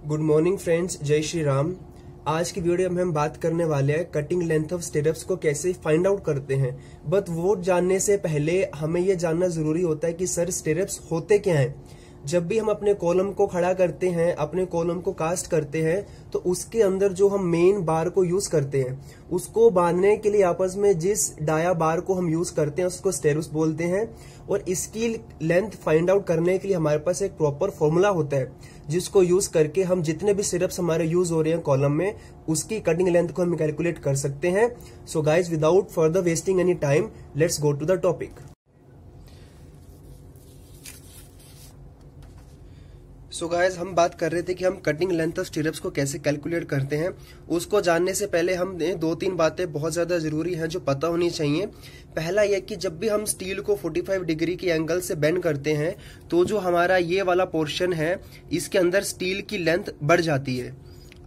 Good morning friends, जय श्री राम। आज की वीडियो में हम बात करने वाले हैं कटिंग लेंथ ऑफ स्टेरअप्स को कैसे फाइंड आउट करते हैं। बट वो जानने से पहले हमें ये जानना जरूरी होता है कि सर स्टेरअप्स होते क्या हैं। जब भी हम अपने कॉलम को खड़ा करते हैं, अपने कॉलम को कास्ट करते हैं, तो उसके अंदर जो हम मेन बार को यूज करते हैं, उसको बांधने के लिए आपस में जिस डाया बार को हम यूज करते हैं उसको स्टेरअप्स बोलते हैं। और इसकी लेंथ फाइंड आउट करने के लिए हमारे पास एक प्रॉपर फॉर्मूला होता है जिसको यूज करके हम जितने भी स्टेरअप्स हमारे यूज हो रहे हैं कॉलम में, उसकी कटिंग लेंथ को हम कैलकुलेट कर सकते हैं। So guys, without further wasting any time, let's go to the topic. So guys, हम बात कर रहे थे कि हम कटिंग लेंथ ऑफ स्टेरअप्स को कैसे कैलकुलेट करते हैं। उसको जानने से पहले हमें दो तीन बातें बहुत ज्यादा जरूरी हैं जो पता होनी चाहिए। पहला यह कि जब भी हम स्टील को 45 डिग्री के एंगल से बेंड करते हैं तो जो हमारा ये वाला पोर्शन है, इसके अंदर स्टील की लेंथ बढ़ जाती है।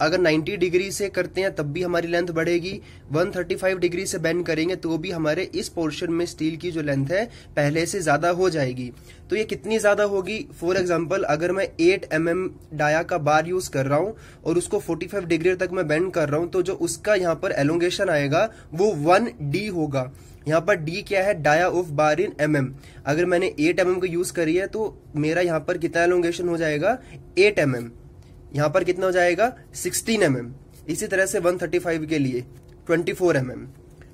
अगर 90 डिग्री से करते हैं तब भी हमारी लेंथ बढ़ेगी, 135 डिग्री से बेंड करेंगे तो भी हमारे इस पोर्शन में स्टील की जो लेंथ है पहले से ज्यादा हो जाएगी। तो ये कितनी ज्यादा होगी? फॉर एग्जांपल, अगर मैं 8 mm डाया का बार यूज कर रहा हूं और उसको 45 डिग्री तक मैं बेंड कर रहा हूं, तो जो उसका यहाँ पर एलोंगेशन आएगा वो 1D होगा। यहाँ पर D क्या है? Dia of bar in mm। अगर मैंने 8 mm को यूज करी है तो मेरा यहाँ पर कितना एलोंगेशन हो जाएगा? 8 mm। यहाँ पर कितना हो जाएगा? 16 mm। इसी तरह से 135 के लिए 24 mm।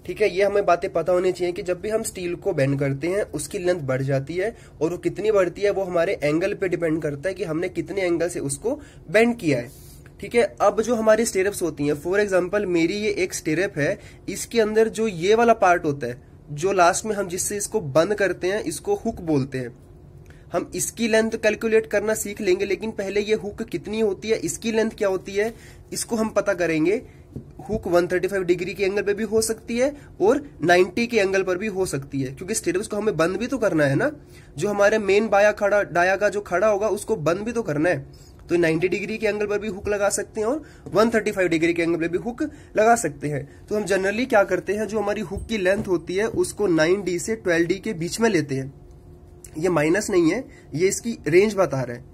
ठीक है, ये हमें बातें पता होनी चाहिए कि जब भी हम स्टील को बेंड करते हैं उसकी लेंथ बढ़ जाती है, और वो कितनी बढ़ती है वो हमारे एंगल पे डिपेंड करता है कि हमने कितने एंगल से उसको बेंड किया है। ठीक है, अब जो हमारी स्टेरअप्स होती हैं, फॉर एग्जांपल मेरी ये एक स्टेरअप है, इसके अंदर जो ये वाला पार्ट होता है, जो लास्ट में हम जिससे इसको बंद करते हैं, इसको हुक बोलते हैं। हम इसकी लेंथ कैलकुलेट करना सीख लेंगे, लेकिन पहले ये हुक कितनी होती है, इसकी लेंथ क्या होती है, इसको हम पता करेंगे। हुक 135 डिग्री के एंगल पे भी हो सकती है और 90 के एंगल पर भी हो सकती है, क्योंकि स्टेरअप्स को हमें बंद भी तो करना है ना। जो हमारे मेन डाया का जो खड़ा होगा उसको बंद भी तो करना है। तो 90 डिग्री के एंगल पर भी हुक लगा सकते हैं और 135 डिग्री के एंगल पर भी हुक लगा सकते हैं। तो हम जनरली क्या करते हैं, जो हमारी हुक की लेंथ होती है उसको 9D से 12D के बीच में लेते हैं। ये माइनस नहीं है, ये इसकी रेंज बता रहा है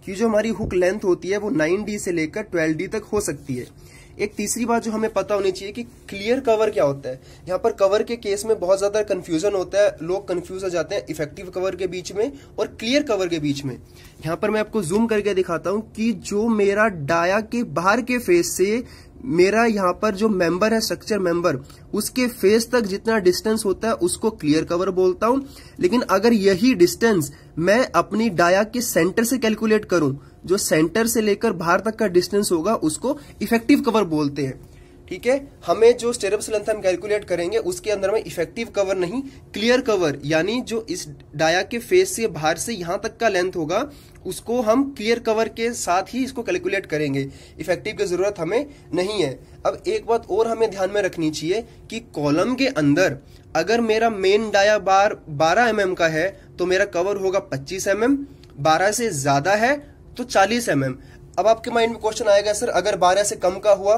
कि जो हमारी हुक लेंथ होती है वो 9D से लेकर 12D तक हो सकती है। एक तीसरी बात जो हमें पता होनी चाहिए कि क्लियर कवर क्या होता है। यहाँ पर कवर के केस में बहुत ज्यादा कंफ्यूजन होता है, लोग कंफ्यूज हो जाते हैं इफेक्टिव कवर के बीच में और क्लियर कवर के बीच में। यहाँ पर मैं आपको जूम करके दिखाता हूं कि जो मेरा डाया के बाहर के फेस से मेरा यहाँ पर जो मेंबर है, स्ट्रक्चर मेंबर, उसके फेस तक जितना डिस्टेंस होता है उसको क्लियर कवर बोलता हूं। लेकिन अगर यही डिस्टेंस मैं अपनी डाया के सेंटर से कैलकुलेट करूं, जो सेंटर से लेकर बाहर तक का डिस्टेंस होगा, उसको इफेक्टिव कवर बोलते हैं। ठीक है, हमें जो स्टेरअप्स लेंथ हम कैलकुलेट करेंगे उसके अंदर में इफेक्टिव कवर नहीं, क्लियर कवर, यानी जो इस डाया के फेस से बाहर से यहां तक का लेंथ होगा उसको हम क्लियर कवर के साथ ही इसको कैलकुलेट करेंगे। इफेक्टिव की जरूरत हमें नहीं है। अब एक बात और हमें ध्यान में रखनी चाहिए कि कॉलम के अंदर अगर मेरा मेन डाया बार 12 mm का है तो मेरा कवर होगा 25 mm, 12 से ज्यादा है तो 40 mm। अब आपके माइंड में क्वेश्चन आएगा, सर अगर 12 से कम का हुआ?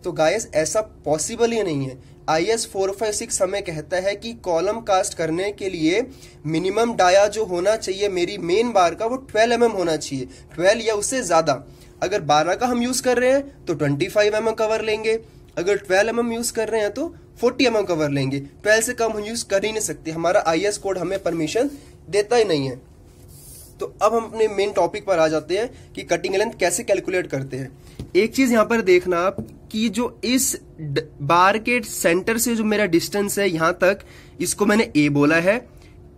तो गाइस, ऐसा पॉसिबल ही नहीं है। IS 456 हमें कहता है कि कॉलम कास्ट करने के लिए मिनिमम डाया जो होना चाहिए मेरी मेन बार का वो 12 mm होना चाहिए, 12 या उससे ज्यादा। अगर 12 का हम यूज कर रहे हैं तो 25 mm कवर लेंगे, अगर 12 mm यूज कर रहे हैं तो 40 mm कवर लेंगे। 12 से कम हम यूज कर ही नहीं सकते, हमारा IS कोड हमें परमिशन देता ही नहीं है। तो अब हम अपने मेन टॉपिक पर आ जाते हैं कि कटिंग लेंथ कैसे कैलकुलेट करते हैं। एक चीज यहां पर देखना आप कि जो इस बार के सेंटर से जो मेरा डिस्टेंस है यहां तक, इसको मैंने A बोला है।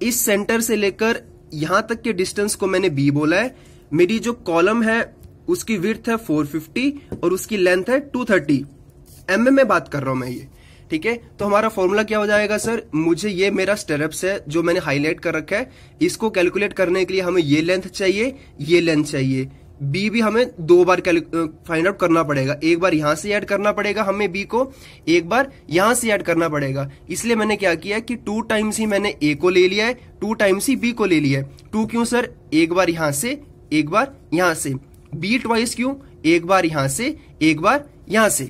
इस सेंटर से लेकर यहां तक के डिस्टेंस को मैंने B बोला है। मेरी जो कॉलम है उसकी विड्थ है 450 और उसकी लेंथ है 230 mm में बात कर रहा हूं मैं ये। ठीक है, तो हमारा फॉर्मूला क्या हो जाएगा? सर, मुझे ये मेरा स्टेरअप्स है जो मैंने हाईलाइट कर रखा है, इसको कैलकुलेट करने के लिए हमें ये लेंथ चाहिए, ये लेंथ चाहिए। बी भी हमें 2 बार फाइंड आउट करना पड़ेगा। एक बार यहां से ऐड करना पड़ेगा हमें बी को, एक बार यहां से ऐड करना पड़ेगा। इसलिए मैंने क्या किया कि 2 टाइम्स ही मैंने ए को ले लिया है, 2 टाइम्स ही बी को ले लिया है। 2 क्यों सर? एक बार यहां से, एक बार यहां से। बी ट्वाइस क्यों? एक बार यहां से, एक बार यहां से।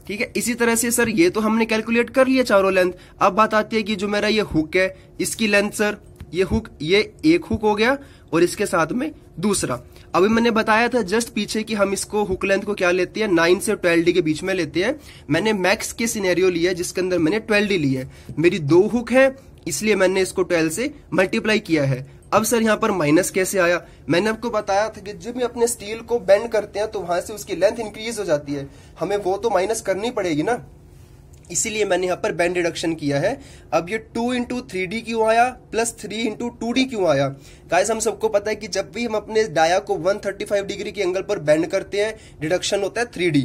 ठीक है, इसी तरह से सर ये तो हमने कैलकुलेट कर लिया चारों लेंथ। अब बात आती है कि जो मेरा ये हुक है इसकी लेंथ, सर ये हुक, ये एक हुक हो गया और इसके साथ में दूसरा। अभी मैंने बताया था जस्ट पीछे कि हम इसको हुक लेंथ को क्या लेते हैं, 9 से 12D के बीच में लेते हैं। मैंने मैक्स के सिनेरियो लिया है जिसके अंदर मैंने 12D ली है। मेरी 2 हुक है इसलिए मैंने इसको 12 से मल्टीप्लाई किया है। अब सर यहाँ पर माइनस कैसे आया? मैंने आपको बताया था कि जब भी अपने स्टील को बेंड करते हैं तो वहां से उसकी लेंथ इंक्रीज हो जाती है, हमें वो तो माइनस करनी पड़ेगी ना, इसीलिए मैंने यहाँ पर बेंड रिडक्शन किया है। अब ये 2 इंटू 3D क्यों आया प्लस 3 इंटू 2D क्यों आया? गाइस हम सबको पता है कि जब भी हम अपने डाया को 135 डिग्री के एंगल पर बेंड करते हैं डिडक्शन होता है 3D।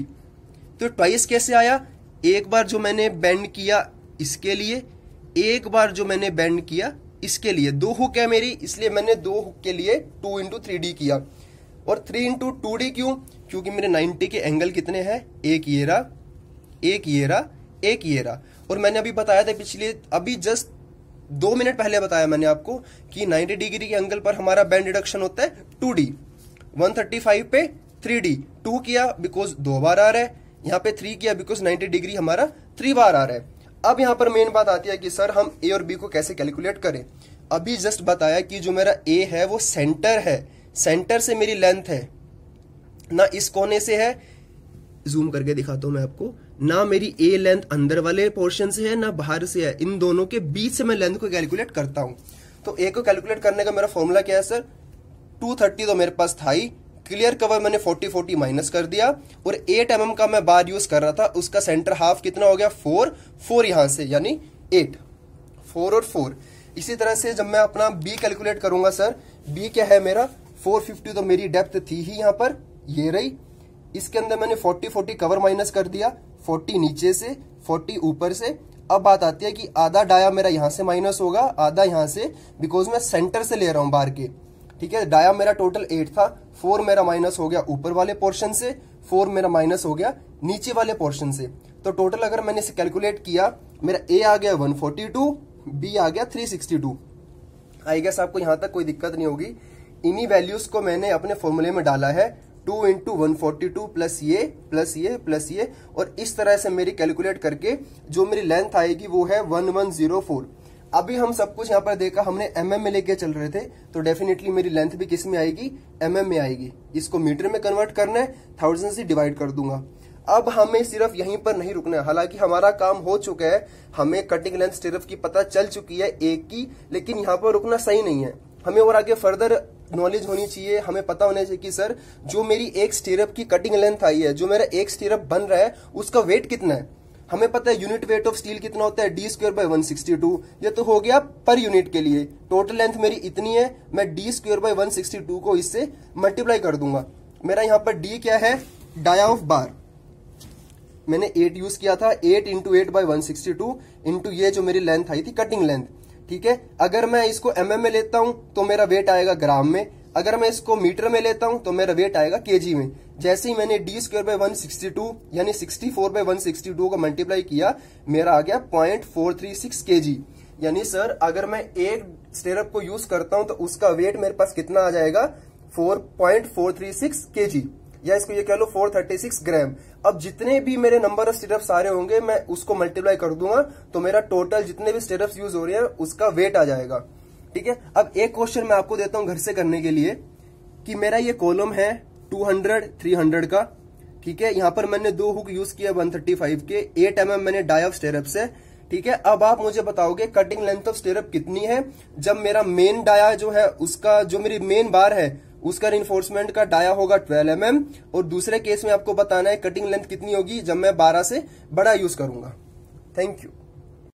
तो ट्वाइस कैसे आया? एक बार जो मैंने बेंड किया इसके लिए, एक बार जो मैंने बेंड किया इसके लिए। 2 हुक है मेरी इसलिए मैंने 2 हुक के लिए 2 इंटू 3D किया। और 3 इंटू 2D क्यों? क्योंकि मेरे 90 के एंगल कितने हैं, एक ये रहा, एक ये रहा, एक ये रहा। और मैंने अभी बताया था अभी जस्ट 2 मिनट पहले बताया मैंने आपको कि 90 डिग्री के एंगल पर हमारा बैंड रिडक्शन होता है 2D। 135 पे 3D, 2 किया बिकॉज 2 बार आ रहा है, यहाँ पे 3 किया बिकॉज 90 डिग्री हमारा 3 बार आ रहा है। अब यहाँ पर मेन बात आती है कि सर हम ए और बी को कैसे कैलकुलेट करें। अभी जस्ट बताया कि जो मेरा ए है वो सेंटर है, सेंटर से मेरी लेंथ है ना, इस कोने से है, जूम करके दिखाता हूं मैं आपको, ना मेरी ए लेंथ अंदर वाले पोर्शन से है ना बाहर से है, इन दोनों के बीच से मैं लेंथ को कैलकुलेट करता हूं। तो ए को कैलकुलेट करने का मेरा फॉर्मूला क्या है सर, 230 तो मेरे पास था ही, क्लियर कवर मैंने 40 माइनस कर दिया, और 8 mm का मैं बार यूज कर रहा था, उसका सेंटर हाफ कितना हो गया 4 यहां से, यानी 8, 4 और 4। इसी तरह से जब मैं अपना बी कैलकुलेट करूंगा सर, बी क्या है मेरा 450, तो मेरी डेप्थ थी ही यहां पर, ये रही, इसके अंदर मैंने 40 कवर माइनस कर दिया, 40 नीचे से 40 ऊपर से। अब बात आती है कि आधा डाया मेरा यहां से माइनस होगा, आधा यहां से, बिकॉज मैं सेंटर से ले रहा हूं बाहर के, ठीक है। डाया मेरा टोटल 8 था, 4 मेरा माइनस हो गया ऊपर वाले पोर्शन से, 4 मेरा माइनस हो गया नीचे वाले पोर्शन से। तो टोटल अगर मैंने इसे कैलकुलेट किया, मेरा ए आ गया 142, बी आ गया 362। आई गेस आपको यहां तक कोई दिक्कत नहीं होगी। इन्हीं वैल्यूज को मैंने अपने फॉर्मूले में डाला है, 2 इंटू 142 प्लस ये प्लस ये प्लस ये, और इस तरह से मेरी कैलकुलेट करके जो मेरी लेंथ आएगी वो है 1104। अभी हम सब कुछ यहाँ पर देखा, हमने mm में लेके चल रहे थे, तो डेफिनेटली मेरी लेंथ भी किस में आएगी, mm में आएगी। इसको मीटर में कन्वर्ट करना है, 1000 से डिवाइड कर दूंगा। अब हमें सिर्फ यहीं पर नहीं रुकना है, हालांकि हमारा काम हो चुका है, हमें कटिंग लेंथ स्टिरअप की पता चल चुकी है एक की, लेकिन यहाँ पर रुकना सही नहीं है, हमें और आगे फर्दर नॉलेज होनी चाहिए। हमें पता होना चाहिए कि सर जो मेरी एक स्टिरअप की कटिंग लेंथ आई है, जो मेरा एक स्टिरअप बन रहा है, उसका वेट कितना है। हमें पता है यूनिट वेट ऑफ स्टील कितना होता है, d²/162। ये तो हो गया पर यूनिट के लिए। टोटल लेंथ मेरी इतनी है, मैं d²/162 को इससे मल्टीप्लाई कर दूंगा। मेरा यहाँ पर d क्या है, डाया ऑफ बार, मैंने 8 यूज किया था, 8 इंटू 8/162 इंटू ये जो मेरी लेंथ आई थी कटिंग लेंथ, ठीक है। अगर मैं इसको mm में लेता हूं तो मेरा वेट आएगा ग्राम में, अगर मैं इसको मीटर में लेता हूं तो मेरा वेट आएगा केजी में। जैसे ही मैंने d²/162 यानी 64/162 को मल्टीप्लाई किया, मेरा आ गया 0.436 केजी। यानी सर अगर मैं एक स्टिरअप को यूज करता हूं तो उसका वेट मेरे पास कितना आ जाएगा, 4.436 केजी, या इसको ये कह लो 436 ग्राम। अब जितने भी मेरे नंबर ऑफ स्टिरअप्स आ रहे होंगे मैं उसको मल्टीप्लाई कर दूंगा, तो मेरा टोटल जितने भी स्टिरअप्स यूज हो रहे हैं उसका वेट आ जाएगा, ठीक है। अब एक क्वेश्चन मैं आपको देता हूं घर से करने के लिए, कि मेरा ये कॉलम है 200 300 का, ठीक है। यहां पर मैंने 2 हुक यूज किया 135 के, 8 mm मैंने डाई ऑफ स्टिरअप्स है, ठीक है। अब आप मुझे बताओगे कटिंग लेंथ ऑफ स्टिरअप कितनी है जब मेरा मेन डाया जो है उसका, जो मेरी मेन बार है उसका रिइंफोर्समेंट का डाया होगा 12 mm, और दूसरे केस में आपको बताना है कटिंग लेंथ कितनी होगी जब मैं 12 से बड़ा यूज करूंगा। Thank you.